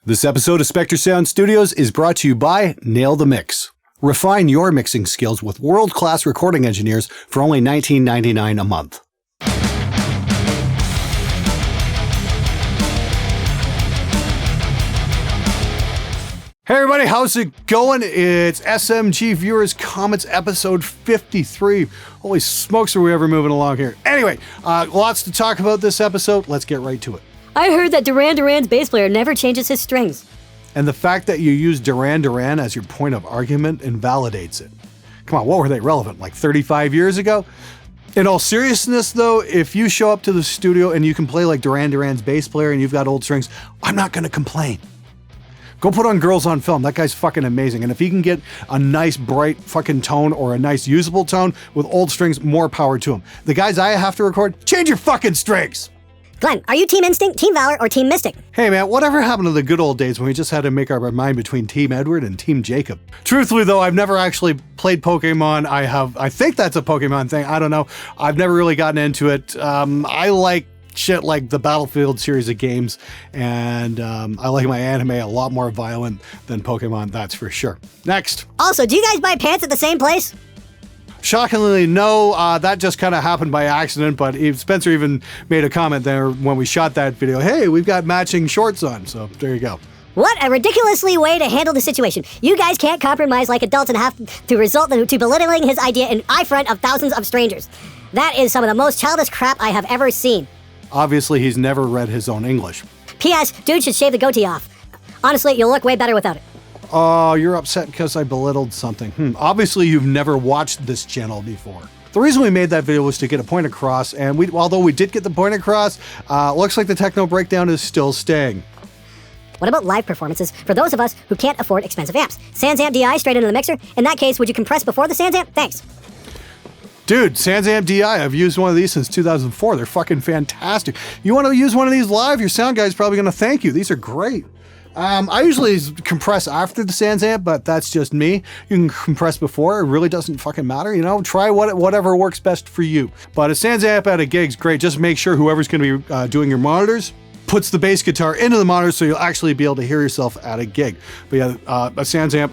This episode of SpectreSoundStudios is brought to you by Nail the Mix. Refine your mixing skills with world-class recording engineers for only $19.99 a month. Hey everybody, how's it going? It's SMG Viewers Comments episode 53. Holy smokes, are we ever moving along here? Anyway, lots to talk about this episode. Let's get right to it. I heard that Duran Duran's bass player never changes his strings. And the fact that you use Duran Duran as your point of argument invalidates it. Come on, what were they relevant, like 35 years ago? In all seriousness though, if you show up to the studio and you can play like Duran Duran's bass player and you've got old strings, I'm not gonna complain. Go put on Girls on Film. That guy's fucking amazing. And if he can get a nice bright fucking tone or a nice usable tone with old strings, more power to him. The guys I have to record, change your fucking strings. Glenn, are you Team Instinct, Team Valor, or Team Mystic? Hey man, whatever happened to the good old days when we just had to make up our mind between Team Edward and Team Jacob? Truthfully though, I've never actually played Pokemon. I think that's a Pokemon thing. I don't know. I've never really gotten into it. I like shit like the Battlefield series of games, and I like my anime a lot more violent than Pokemon, that's for sure. Next. Also, do you guys buy pants at the same place? Shockingly, no. That just kind of happened by accident, but Spencer even made a comment there when we shot that video. Hey, we've got matching shorts on, so there you go. What a ridiculously way to handle the situation. You guys can't compromise like adults and have to result to belittling his idea in front of thousands of strangers. That is some of the most childish crap I have ever seen. Obviously, he's never read his own English. P.S. Dude should shave the goatee off. Honestly, you'll look way better without it. Oh, you're upset because I belittled something. Obviously, you've never watched this channel before. The reason we made that video was to get a point across, and although we did get the point across, looks like the techno breakdown is still staying. What about live performances for those of us who can't afford expensive amps? SansAmp DI straight into the mixer? In that case, would you compress before the SansAmp? Thanks. Dude, SansAmp DI, I've used one of these since 2004. They're fucking fantastic. You want to use one of these live, your sound guy's probably going to thank you. These are great. I usually compress after the SansAmp, but that's just me. You can compress before. It really doesn't fucking matter. You know, try whatever works best for you. But a SansAmp at a gig's great. Just make sure whoever's going to be doing your monitors puts the bass guitar into the monitor so you'll actually be able to hear yourself at a gig. But yeah, a SansAmp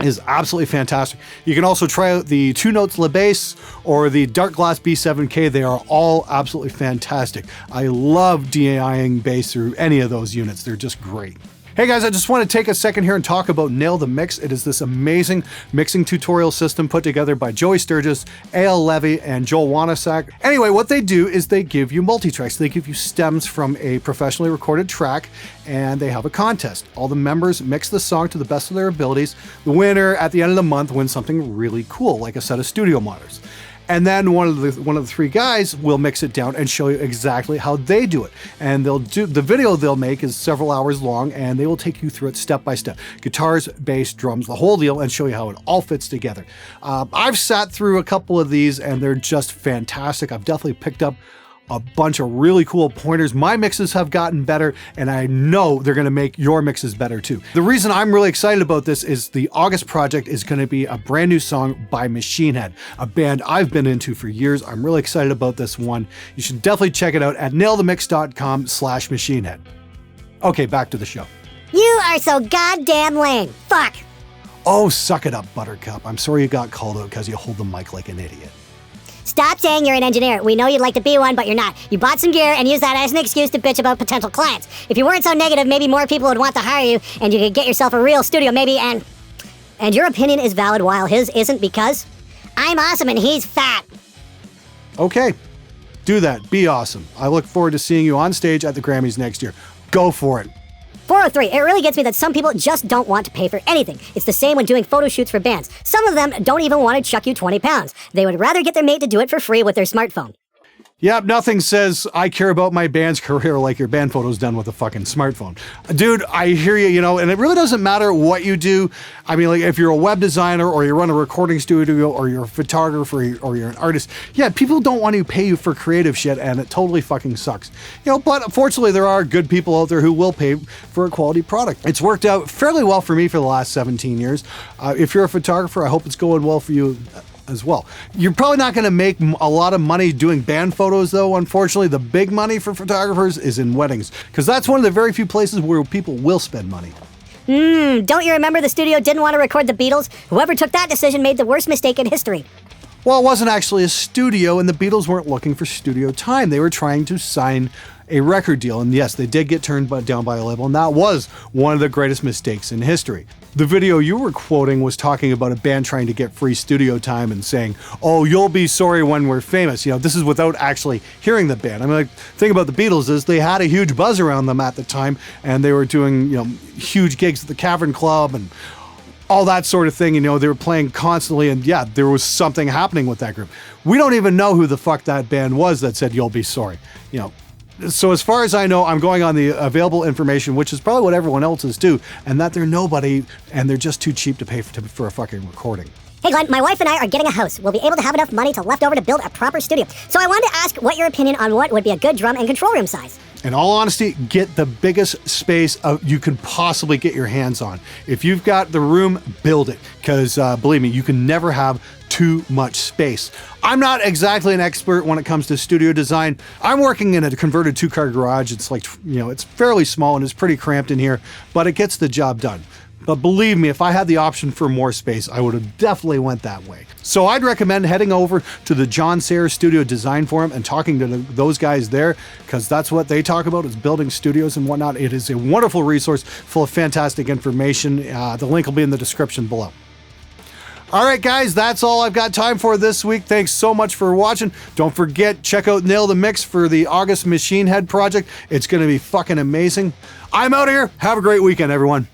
is absolutely fantastic. You can also try out the 2 Notes La Bass or the Dark Glass B7K. They are all absolutely fantastic. I love DAIing bass through any of those units. They're just great. Hey guys, I just want to take a second here and talk about Nail the Mix. It is this amazing mixing tutorial system put together by Joey Sturgis, A.L. Levy, and Joel Wanasak. Anyway, what they do is they give you multi-tracks. They give you stems from a professionally recorded track, and they have a contest. All the members mix the song to the best of their abilities. The winner at the end of the month wins something really cool, like a set of studio monitors. And then one of the 3 guys will mix it down and show you exactly how they do it. And the video they'll make is several hours long, and they will take you through it step by step. Guitars, bass, drums, the whole deal, and show you how it all fits together. I've sat through a couple of these and they're just fantastic. I've definitely picked up a bunch of really cool pointers. My mixes have gotten better, and I know they're going to make your mixes better too. The reason I'm really excited about this is the August project is going to be a brand new song by Machine Head, a band I've been into for years. I'm really excited about this one. You should definitely check it out at nailthemix.com/machinehead. Okay, back to the show. You are so goddamn lame. Fuck. Oh, suck it up, Buttercup. I'm sorry you got called out because you hold the mic like an idiot. Stop saying you're an engineer. We know you'd like to be one, but you're not. You bought some gear and used that as an excuse to bitch about potential clients. If you weren't so negative, maybe more people would want to hire you, and you could get yourself a real studio maybe, and your opinion is valid while his isn't, because I'm awesome and he's fat. Okay, do that. Be awesome. I look forward to seeing you on stage at the Grammys next year. Go for it. 403, it really gets me that some people just don't want to pay for anything. It's the same when doing photo shoots for bands. Some of them don't even want to chuck you 20 pounds. They would rather get their mate to do it for free with their smartphone. Yep, nothing says I care about my band's career like your band photo's done with a fucking smartphone. Dude, I hear you, and it really doesn't matter what you do. I mean, like, if you're a web designer or you run a recording studio or you're a photographer or you're an artist, yeah, people don't want to pay you for creative shit, and it totally fucking sucks. But fortunately, there are good people out there who will pay for a quality product. It's worked out fairly well for me for the last 17 years. If you're a photographer, I hope it's going well for you as well. You're probably not going to make a lot of money doing band photos, though. Unfortunately, the big money for photographers is in weddings, because that's one of the very few places where people will spend money. Don't you remember the studio didn't want to record the Beatles? Whoever took that decision made the worst mistake in history. Well, it wasn't actually a studio, and the Beatles weren't looking for studio time. They were trying to sign a record deal, and yes, they did get turned down by a label, and that was one of the greatest mistakes in history. The video you were quoting was talking about a band trying to get free studio time and saying, "Oh, you'll be sorry when we're famous." This is without actually hearing the band. I mean, the thing about the Beatles is they had a huge buzz around them at the time, and they were doing, huge gigs at the Cavern Club and all that sort of thing. They were playing constantly, and yeah, there was something happening with that group. We don't even know who the fuck that band was that said, "You'll be sorry." So as far as I know, I'm going on the available information, which is probably what everyone else is too, and that they're nobody, and they're just too cheap to pay for a fucking recording. Hey Glenn, my wife and I are getting a house. We'll be able to have enough money left over to build a proper studio. So I wanted to ask what your opinion on what would be a good drum and control room size. In all honesty, get the biggest space you can possibly get your hands on. If you've got the room, build it, because believe me, you can never have too much space. I'm not exactly an expert when it comes to studio design. I'm working in a converted 2-car garage. It's like, it's fairly small and it's pretty cramped in here, but it gets the job done. But believe me, if I had the option for more space, I would have definitely went that way. So I'd recommend heading over to the John Sayre Studio Design Forum and talking to those guys there, because that's what they talk about, is building studios and whatnot. It is a wonderful resource full of fantastic information. The link will be in the description below. All right, guys, that's all I've got time for this week. Thanks so much for watching. Don't forget, check out Nail the Mix for the August Machine Head project. It's going to be fucking amazing. I'm out of here. Have a great weekend, everyone.